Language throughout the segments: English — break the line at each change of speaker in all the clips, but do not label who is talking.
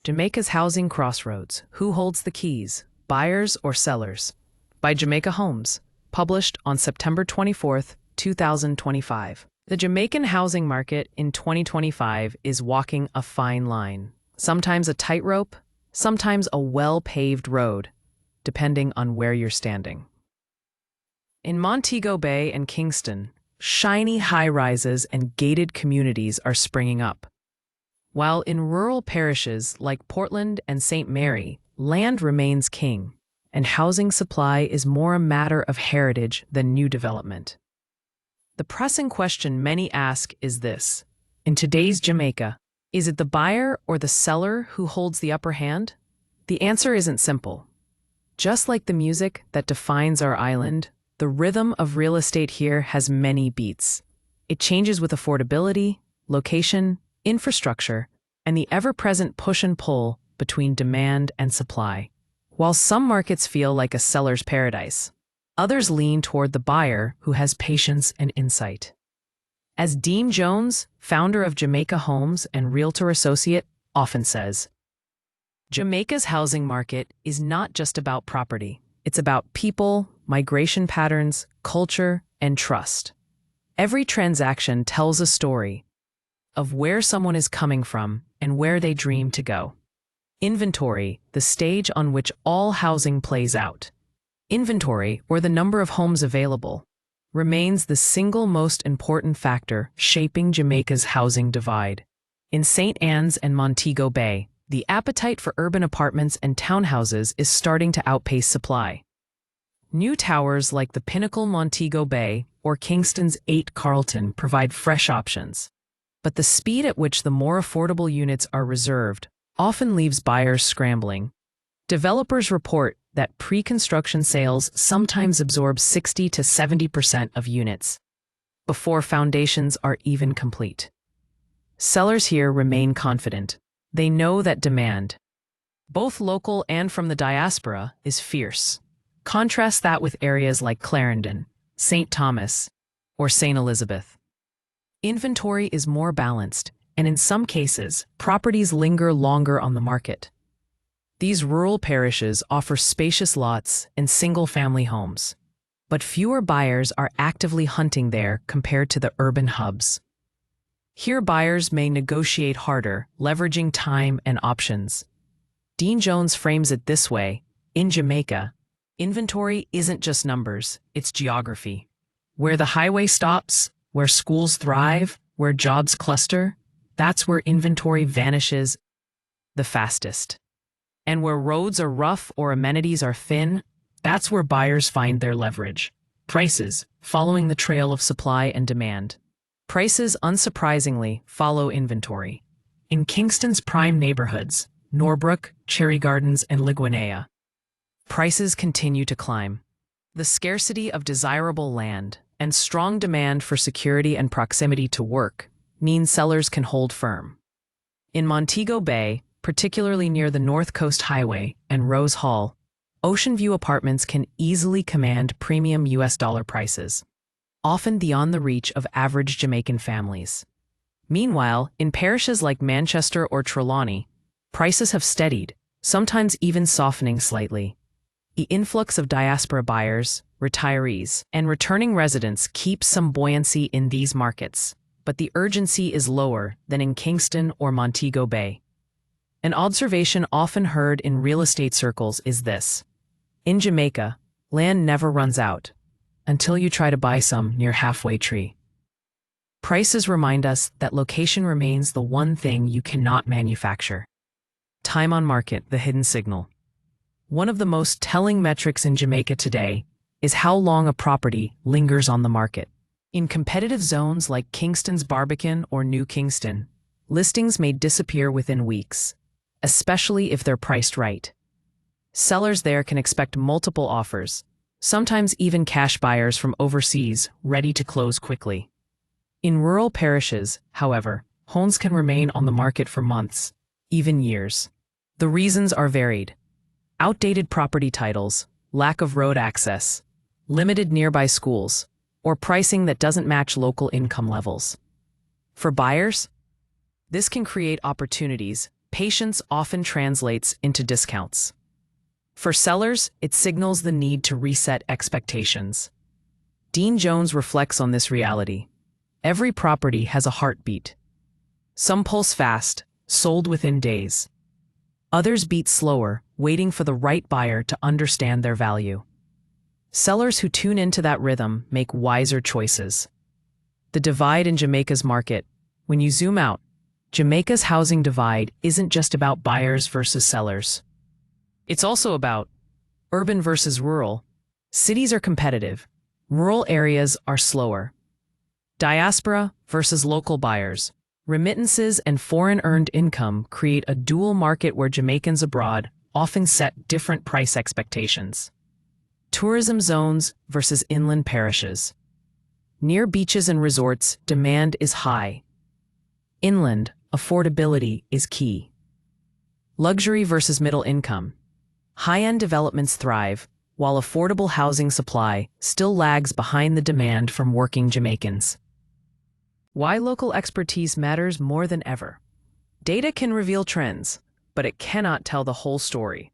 Jamaica's Housing Crossroads. Who holds the keys, buyers or sellers? By Jamaica Homes, published on September 24, 2025. The Jamaican housing market in 2025 is walking a fine line, sometimes a tightrope, sometimes a well-paved road, depending on where you're standing. In Montego Bay and Kingston, shiny high-rises and gated communities are springing up. While in rural parishes like Portland and St. Mary, land remains king, and housing supply is more a matter of heritage than new development. The pressing question many ask is this: in today's Jamaica, is it the buyer or the seller who holds the upper hand? The answer isn't simple. Just like the music that defines our island, the rhythm of real estate here has many beats. It changes with affordability, location, infrastructure, and the ever-present push and pull between demand and supply. While some markets feel like a seller's paradise, others lean toward the buyer who has patience and insight. As Dean Jones, founder of Jamaica Homes and Realtor Associate, often says, Jamaica's housing market is not just about property. It's about people, migration patterns, culture, and trust. Every transaction tells a story of where someone is coming from and where they dream to go. Inventory, the stage on which all housing plays out. Inventory, or the number of homes available, remains the single most important factor shaping Jamaica's housing divide. In St. Anne's and Montego Bay, the appetite for urban apartments and townhouses is starting to outpace supply. New towers like the Pinnacle Montego Bay or Kingston's 8 Carlton provide fresh options. But the speed at which the more affordable units are reserved often leaves buyers scrambling. Developers report that pre-construction sales sometimes absorb 60 to 70% of units before foundations are even complete. Sellers here remain confident. They know that demand, both local and from the diaspora, is fierce. Contrast that with areas like Clarendon, St. Thomas, or St. Elizabeth. Inventory is more balanced, and in some cases, properties linger longer on the market. These rural parishes offer spacious lots and single-family homes, but fewer buyers are actively hunting there compared to the urban hubs. Here, buyers may negotiate harder, leveraging time and options. Dean Jones frames it this way: in Jamaica, inventory isn't just numbers, it's geography. Where the highway stops, where schools thrive, where jobs cluster, that's where inventory vanishes the fastest. And where roads are rough or amenities are thin, that's where buyers find their leverage. Prices, following the trail of supply and demand. Prices, unsurprisingly, follow inventory. In Kingston's prime neighborhoods, Norbrook, Cherry Gardens, and Liguanea, prices continue to climb. The scarcity of desirable land and strong demand for security and proximity to work mean sellers can hold firm. In Montego Bay, particularly near the North Coast Highway and Rose Hall, Ocean View apartments can easily command premium US dollar prices, often beyond the reach of average Jamaican families. Meanwhile, in parishes like Manchester or Trelawney, prices have steadied, sometimes even softening slightly. The influx of diaspora buyers, retirees, and returning residents keeps some buoyancy in these markets, but the urgency is lower than in Kingston or Montego Bay. An observation often heard in real estate circles is this: in Jamaica, land never runs out until you try to buy some near halfway tree. Prices remind us that location remains the one thing you cannot manufacture. Time on market, the hidden signal. One of the most telling metrics in Jamaica today is how long a property lingers on the market. In competitive zones like Kingston's Barbican or New Kingston, listings may disappear within weeks, especially if they're priced right. Sellers there can expect multiple offers, sometimes even cash buyers from overseas ready to close quickly. In rural parishes, however, homes can remain on the market for months, even years. The reasons are varied. Outdated property titles, lack of road access, limited nearby schools, or pricing that doesn't match local income levels. For buyers, this can create opportunities, patience often translates into discounts. For sellers, it signals the need to reset expectations. Dean Jones reflects on this reality. Every property has a heartbeat. Some pulse fast, sold within days. Others beat slower, waiting for the right buyer to understand their value. Sellers who tune into that rhythm make wiser choices. The divide in Jamaica's market. When you zoom out, Jamaica's housing divide isn't just about buyers versus sellers. It's also about urban versus rural. Cities are competitive. Rural areas are slower. Diaspora versus local buyers. Remittances and foreign-earned income create a dual market where Jamaicans abroad often set different price expectations. Tourism zones versus inland parishes. Near beaches and resorts, demand is high. Inland, affordability is key. Luxury versus middle income. High-end developments thrive, while affordable housing supply still lags behind the demand from working Jamaicans. Why local expertise matters more than ever. Data can reveal trends, but it cannot tell the whole story.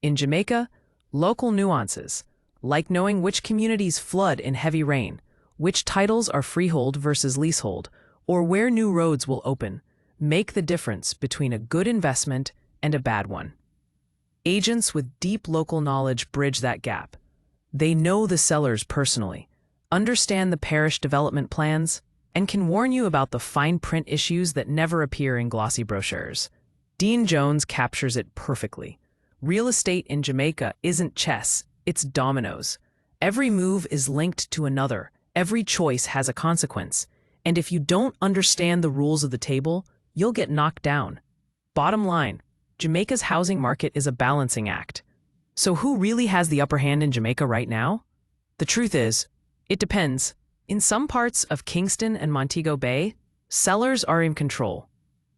In Jamaica, local nuances, like knowing which communities flood in heavy rain, which titles are freehold versus leasehold, or where new roads will open, make the difference between a good investment and a bad one. Agents with deep local knowledge bridge that gap. They know the sellers personally, understand the parish development plans, and can warn you about the fine print issues that never appear in glossy brochures. Dean Jones captures it perfectly. Real estate in Jamaica isn't chess, it's dominoes. Every move is linked to another, every choice has a consequence, and if you don't understand the rules of the table, you'll get knocked down. Bottom line, Jamaica's housing market is a balancing act. So who really has the upper hand in Jamaica right now? The truth is, it depends. In some parts of Kingston and Montego Bay, sellers are in control.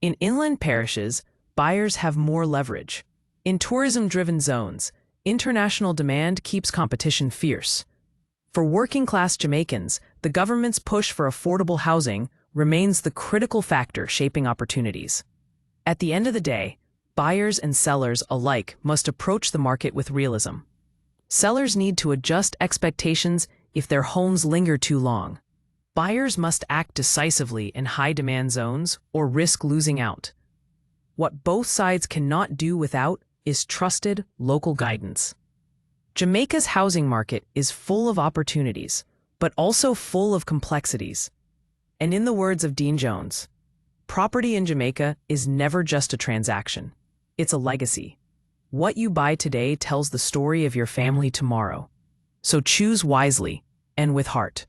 In inland parishes, buyers have more leverage. In tourism-driven zones, international demand keeps competition fierce. For working-class Jamaicans, the government's push for affordable housing remains the critical factor shaping opportunities. At the end of the day, buyers and sellers alike must approach the market with realism. Sellers need to adjust expectations if their homes linger too long. Buyers must act decisively in high-demand zones or risk losing out. What both sides cannot do without is trusted local guidance. Jamaica's housing market is full of opportunities, but also full of complexities. And in the words of Dean Jones, property in Jamaica is never just a transaction. It's a legacy. What you buy today tells the story of your family tomorrow. So choose wisely and with heart.